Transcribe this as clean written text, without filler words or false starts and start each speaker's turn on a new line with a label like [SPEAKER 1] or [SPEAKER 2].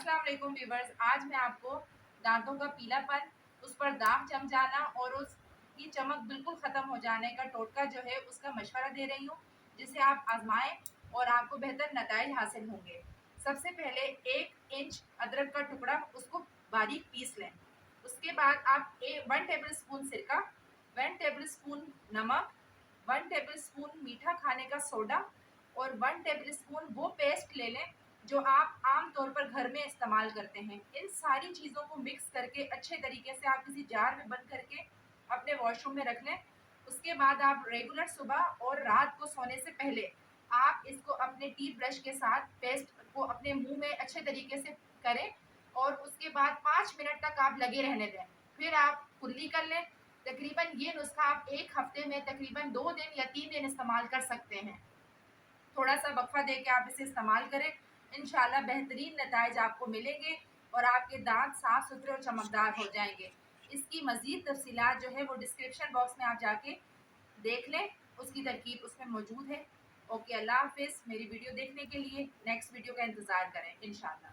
[SPEAKER 1] अस्सलाम वालेकुम व्यूवर्स। आज मैं आपको दांतों का पीलापन, उस पर दाग जम जाना और उसकी चमक बिल्कुल ख़त्म हो जाने का टोटका जो है उसका मशवरा दे रही हूँ, जिसे आप आजमाएं और आपको बेहतर नताइज हासिल होंगे। सबसे पहले 1 इंच अदरक का टुकड़ा उसको बारीक पीस लें। उसके बाद आप 1 टेबल स्पून सिरका, 1 टेबल स्पून नमक, 1 टेबल स्पून मीठा खाने का सोडा और 1 टेबल स्पून वो पेस्ट ले लें जो आप आम तौर पर घर में इस्तेमाल करते हैं। इन सारी चीज़ों को मिक्स करके अच्छे तरीके से आप किसी जार में बंद करके अपने वॉशरूम में रख लें। उसके बाद आप रेगुलर सुबह और रात को सोने से पहले आप इसको अपने टीथ ब्रश के साथ पेस्ट को अपने मुंह में अच्छे तरीके से करें और उसके बाद 5 मिनट तक आप लगे रहने दें। फिर आप कुल्ली कर लें। तकरीबन ये नुस्खा आप 1 हफ्ते में तकरीबन 2 दिन या 3 दिन इस्तेमाल कर सकते हैं। थोड़ा सा वक्फा दे के आप इसे इस्तेमाल करें। इंशाल्लाह बेहतरीन नताइज आपको मिलेंगे और आपके दांत साफ सुथरे और चमकदार हो जाएंगे। इसकी मज़ीद तफसीलात जो है वो डिस्क्रिप्शन बॉक्स में आप जाके देख लें, उसकी तरकीब उसमें मौजूद है। ओके, अल्लाह हाफिज़। मेरी वीडियो देखने के लिए नेक्स्ट वीडियो का इंतज़ार करें इंशाल्लाह।